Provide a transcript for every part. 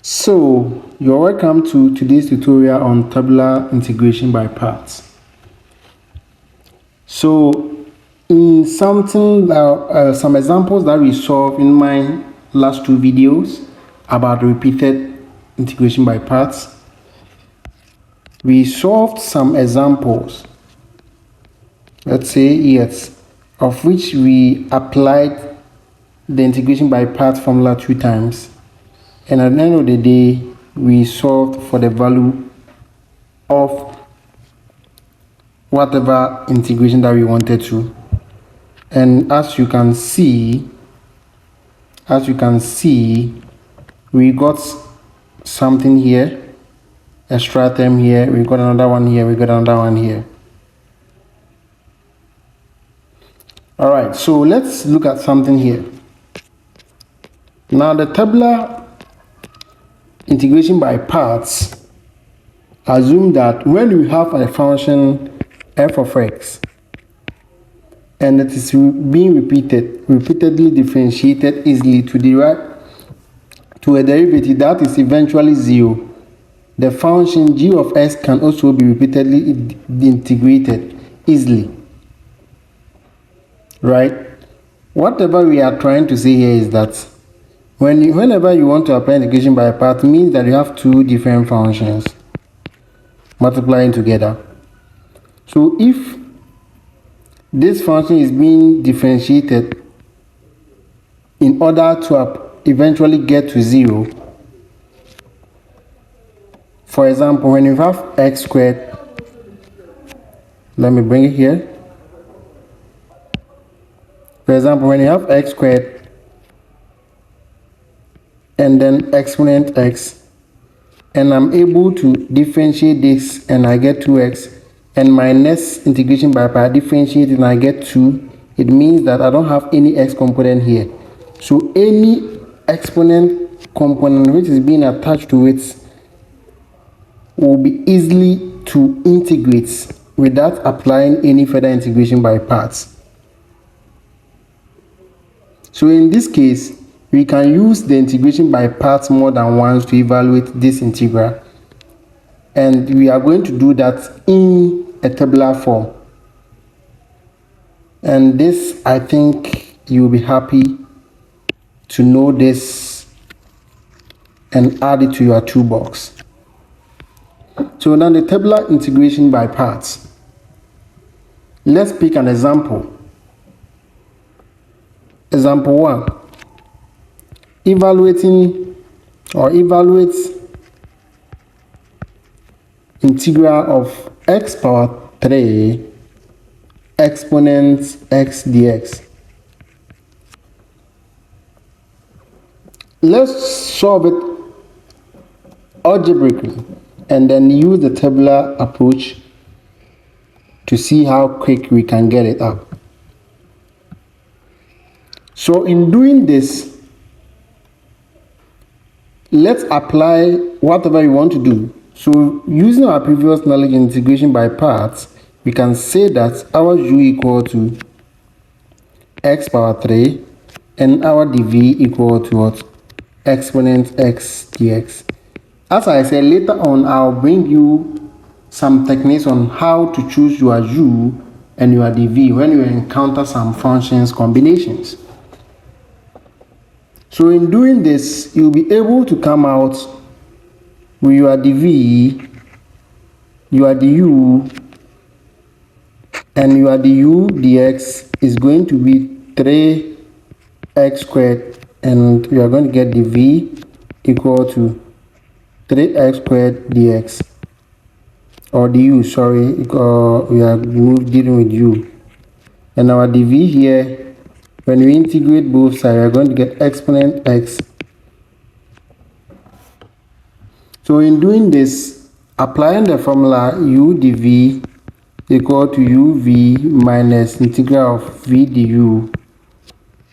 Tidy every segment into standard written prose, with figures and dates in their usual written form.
So, you're welcome to today's tutorial on tabular integration by parts. So, in some examples that we saw in my last two videos about repeated integration by parts, we solved some examples, let's say yes, of which we applied the integration by parts formula 2 times. And at the end of the day, we solved for the value of whatever integration that we wanted to. And as you can see, we got something here, extra term here, we got another one here, we got another one here. All right, so let's look at something here. Now the tabular integration by parts assume that when we have a function f of x and it is being repeatedly differentiated easily to a derivative that is eventually 0, the function g of x can also be repeatedly integrated easily, right? Whatever we are trying to say here is that whenever you want to apply integration by part, means that you have two different functions multiplying together. So if this function is being differentiated in order to eventually get to 0, for example, when you have x squared, let me bring it here. For example, when you have x squared and then exponent x, and I'm able to differentiate this and I get 2x, and my next integration by part differentiate and I get 2, it means that I don't have any x component here. So any exponent component which is being attached to it will be easily to integrate without applying any further integration by parts. So in this case, we can use the integration by parts more than once to evaluate this integral. And we are going to do that in a tabular form. And this, I think you'll be happy to know this and add it to your toolbox. So now the tabular integration by parts. Let's pick an example. Example 1. Evaluate integral of x power 3 exponent x dx. Let's solve it algebraically and then use the tabular approach to see how quick we can get it up. So in doing this, let's apply whatever you want to do. So using our previous knowledge in integration by parts, we can say that our u equal to x power 3 and our dv equal to what? Exponent x dx. As I said, later on I'll bring you some techniques on how to choose your u and your dv when you encounter some functions combinations. So in doing this, you'll be able to come out with your dv, your du, and your du dx is going to be 3x squared, and we are going to get dv equal to 3x squared dx, or du, sorry, we are dealing with u. And our dv here, when we integrate both sides, we are going to get exponent x. So in doing this, applying the formula u dv equal to uv minus integral of v du,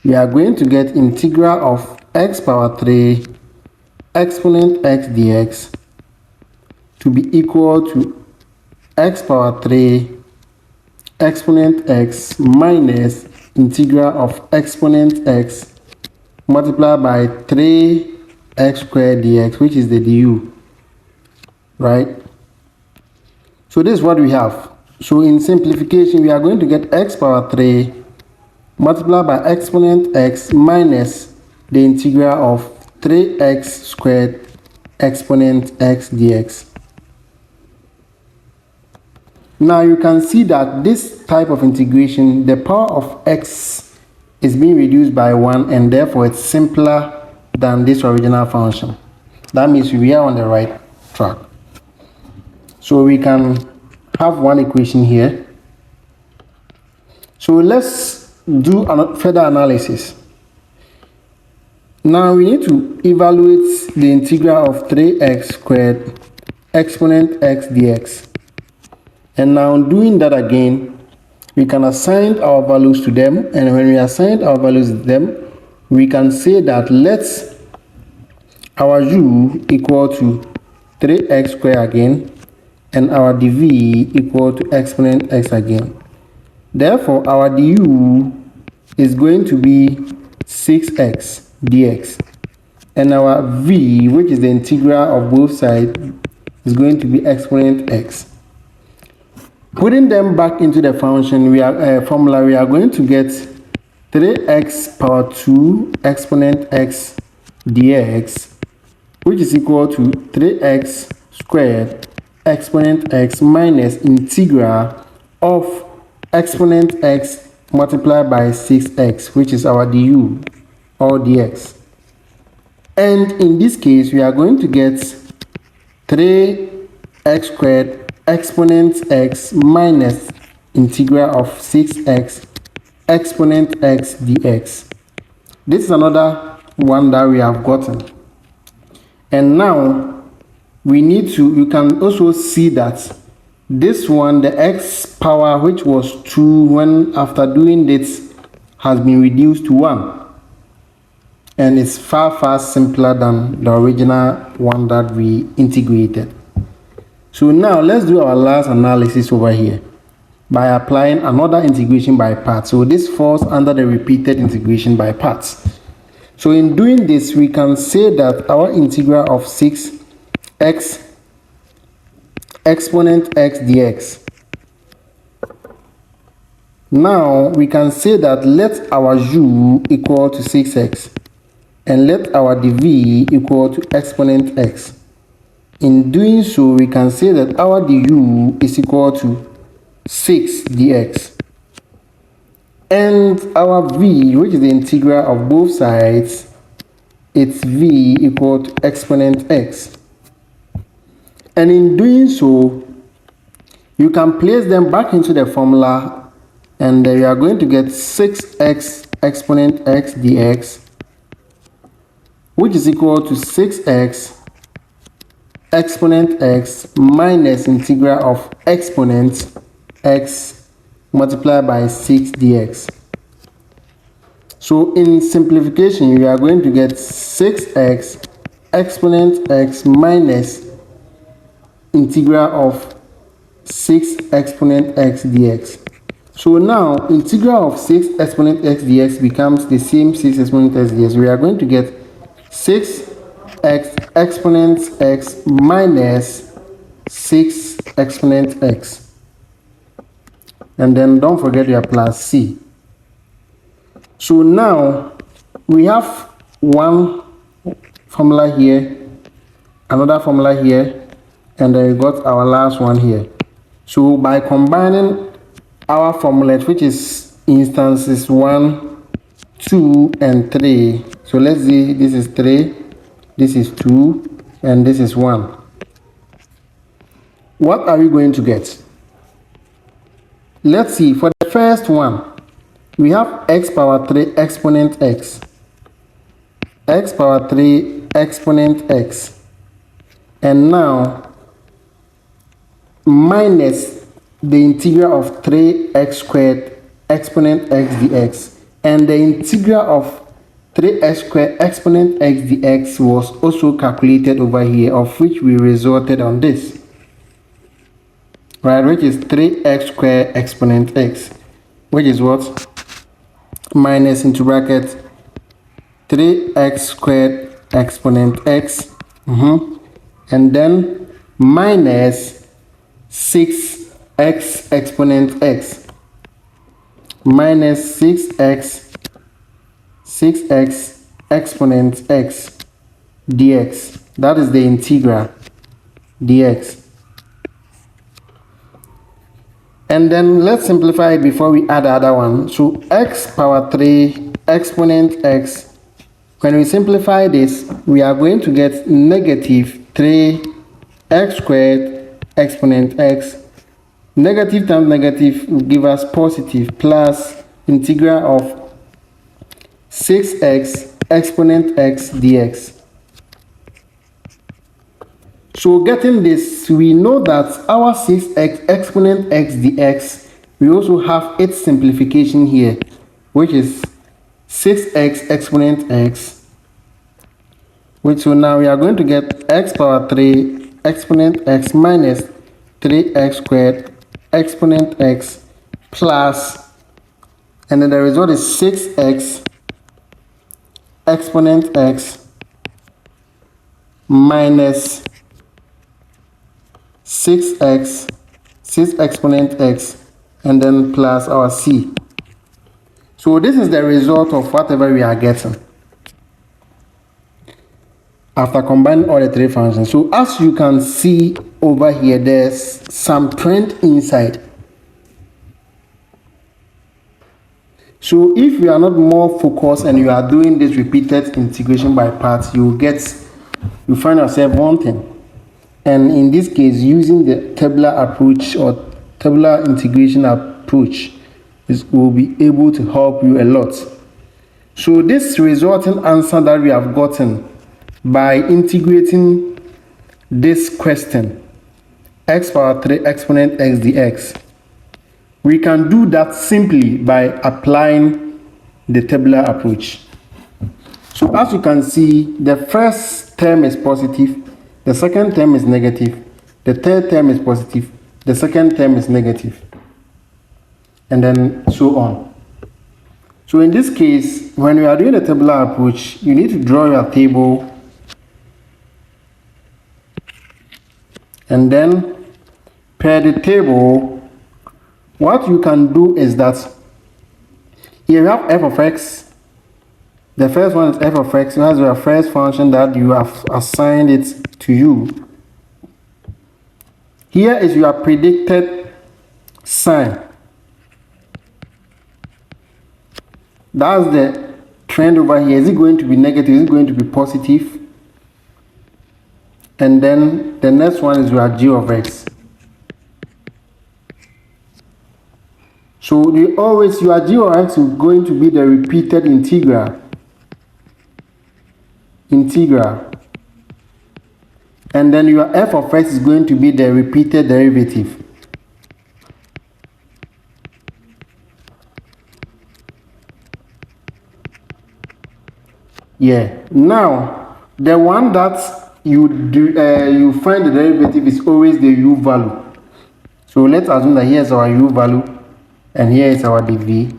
we are going to get integral of x power 3 exponent x dx to be equal to x power 3 exponent x minus integral of exponent x multiplied by 3 x squared dx, which is the du, right? So this is what we have. So in simplification, we are going to get x power 3 multiplied by exponent x minus the integral of 3x squared exponent x dx. Now you can see that this type of integration, the power of x is being reduced by 1, and therefore it's simpler than this original function. That means we are on the right track. So we can have one equation here. So let's do further analysis. Now we need to evaluate the integral of 3x squared exponent x dx. And now doing that again, we can assign our values to them, and when we assign our values to them, we can say that let's our u equal to 3x squared again, and our dv equal to exponent x again. Therefore, our du is going to be 6x dx, and our v, which is the integral of both sides, is going to be exponent x. Putting them back into the function, formula, we are going to get 3x power 2 exponent x dx, which is equal to 3x squared exponent x minus integral of exponent x multiplied by 6x, which is our du or dx. And in this case, we are going to get 3x squared exponent x minus integral of 6x exponent x dx. This is another one that we have gotten. And now we need to, you can also see that this one, the x power, which was 2 when after doing this, has been reduced to 1. And it's far simpler than the original one that we integrated. So now let's do our last analysis over here by applying another integration by parts. So this falls under the repeated integration by parts. So in doing this, we can say that our integral of 6x exponent x dx. Now we can say that let our u equal to 6x and let our dv equal to exponent x. In doing so, we can say that our du is equal to 6 dx, and our v, which is the integral of both sides, it's v equal to exponent x. And in doing so, you can place them back into the formula, and we are going to get 6x exponent x dx, which is equal to 6x exponent x minus integral of exponent x multiplied by 6 dx. So in simplification, we are going to get 6x exponent x minus integral of 6 exponent x dx. So now integral of 6 exponent x dx becomes the same 6 exponent x dx. We are going to get 6x exponent x minus 6 exponent x, and then don't forget your plus c. So now we have one formula here, another formula here, and then we got our last one here. So by combining our formulas, which is instances 1, 2 and 3, so let's see, this is 3, this is 2, and this is 1. What are we going to get? Let's see, for the first one, we have x power 3 exponent x, x power 3 exponent x, and now minus the integral of 3x squared exponent x dx, and the integral of 3x squared exponent x dx was also calculated over here, of which we resulted on this, right, which is 3x squared exponent x, which is what? Minus into bracket 3x squared exponent x, and then minus 6x exponent x, minus 6x exponent x dx. That is the integral dx. And then let's simplify it before we add the other one. So x power 3 exponent x, when we simplify this, we are going to get negative 3x squared exponent x. Negative times negative will give us positive, plus integral of 6x exponent x dx. So getting this, we know that our 6x exponent x dx, we also have its simplification here, which is 6x exponent x, which so now we are going to get x power 3 exponent x minus 3x squared exponent x plus, and then the result is 6x exponent x minus 6 exponent x, and then plus our c. So this is the result of whatever we are getting after combining all the three functions. So as you can see over here, there's some trend inside. So if you are not more focused and you are doing this repeated integration by parts, you find yourself wanting. And in this case, using the tabular approach or tabular integration approach will be able to help you a lot. So this resulting answer that we have gotten by integrating this question, x power 3 exponent x dx, we can do that simply by applying the tabular approach. So as you can see, the first term is positive, the second term is negative, the third term is positive, the second term is negative, and then so on. So in this case, when we are doing the tabular approach, you need to draw your table, and then per the table, what you can do is that here you have f of x. The first one is f of x, so has your first function that you have assigned it to you. Here is your predicted sign. That's the trend over here. Is it going to be negative? Is it going to be positive? And then the next one is your g of x. So your g of x is going to be the repeated integral. And then your f of x is going to be the repeated derivative. Yeah. Now the one that you find the derivative is always the u value. So let's assume that here's our u value and here is our dv.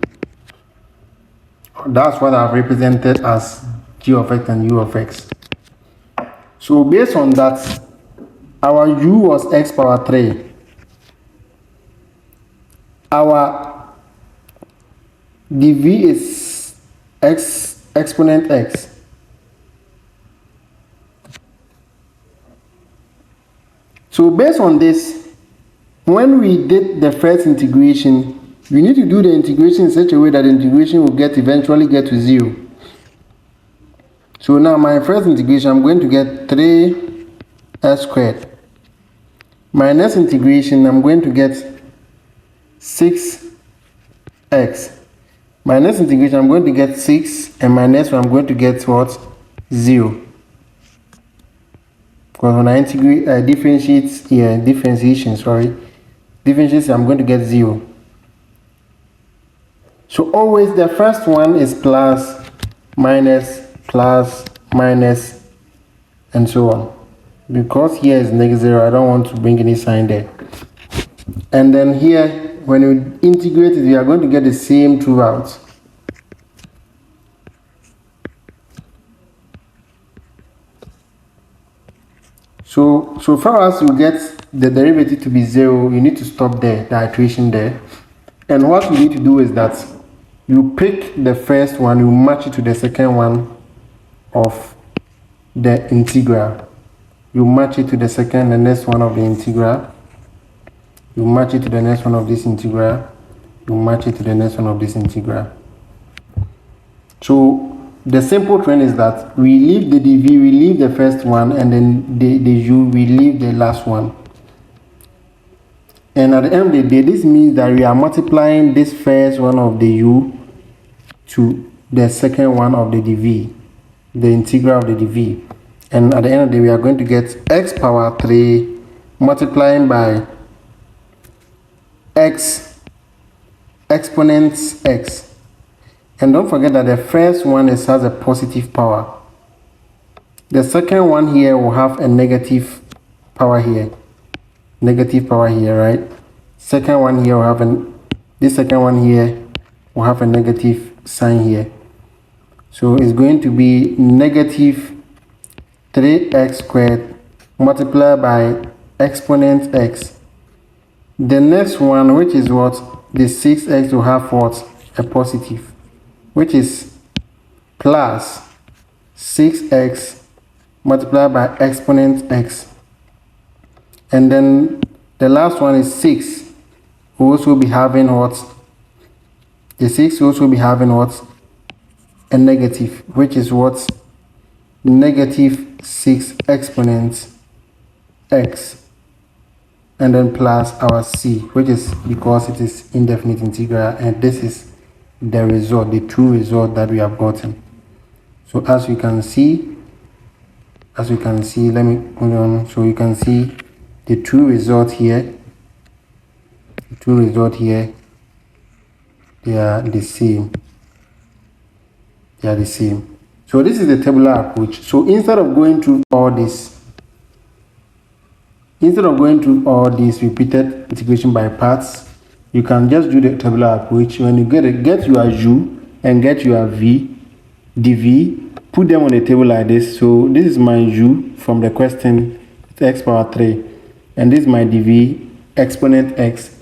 That's what I've represented as g of x and u of x. So based on that, our u was x power 3. Our dv is x exponent x. So based on this, when we did the first integration, we need to do the integration in such a way that the integration will eventually get to 0. So now my first integration, I'm going to get 3x squared. My next integration, I'm going to get 6x. My next integration, I'm going to get 6, and my next one, I'm going to get what? 0. Because when I integrate, differentiation, I'm going to get 0. So always the first one is plus, minus, and so on. Because here is negative 0, I don't want to bring any sign there. And then here, when you integrate it, we are going to get the same throughout. So far as you get the derivative to be 0, you need to stop there, the iteration there. And what you need to do is that you pick the first one, you match it to the second one of the integral. You match it to the second and next one of the integral. You match it to the next one of this integral. You match it to the next one of this integral. So the simple trend is that we leave the dv, we leave the first one, and then the u, we leave the last one. And at the end of the day, this means that we are multiplying this first one of the u to the second one of the dv, the integral of the dv. And at the end of the day, we are going to get x power 3 multiplying by x exponents x. And don't forget that the first one has a positive power. The second one here will have a negative power here. Negative power here, right? Second one here will have this second one here will have a negative sign here. So it's going to be negative 3x squared multiplied by exponent x. The next one, which is what? The 6x will have what? A positive, which is plus 6x multiplied by exponent x. And then the last one is 6. We'll also be having what? The 6 will also be having what? A negative, which is what? Negative 6 exponent x. And then plus our c, which is because it is indefinite integral, and this is the result, the true result that we have gotten. So as you can see, let me move on. So you can see the true result here. The true result here, they are the same. They are the same. So this is the tabular approach. So instead of going through all this, repeated integration by parts, you can just do the tabular approach. When you get your u and get your v, dv, put them on a table like this. So this is my u from the question, it's x power 3, and this is my dv, exponent x.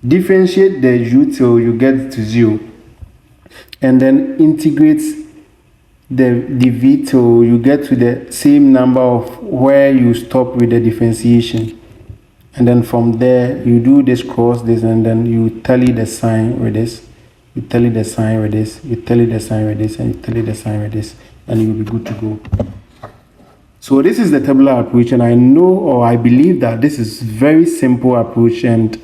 Differentiate the u till you get to 0, and then integrate the dv till you get to the same number of where you stop with the differentiation. And then from there you do this, cross this, and then you tally the sign with this, you tally the sign with this, you tally the sign with this, and you tally the sign with this, and you'll be good to go. So this is the tabular approach, and I know, or I believe that this is very simple approach, and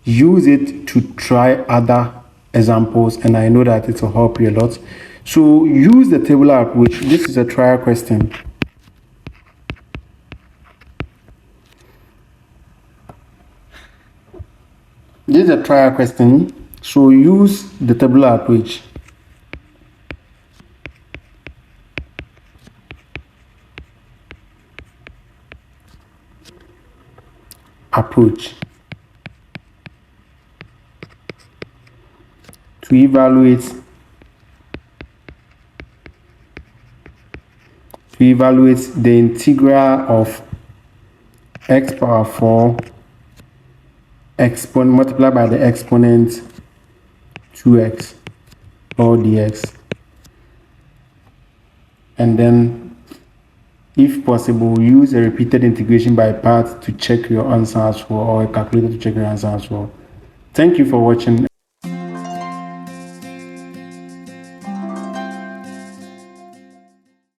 use it to try other examples, and I know that it will help you a lot. So use the tabular approach. This is a trial question. This is a trial question, so use the tabular approach. To evaluate the integral of x power 4 multiplied by the exponent 2x or dx. And then, if possible, use a repeated integration by parts to check your answer as well, or a calculator to check your answer as well. Thank you for watching.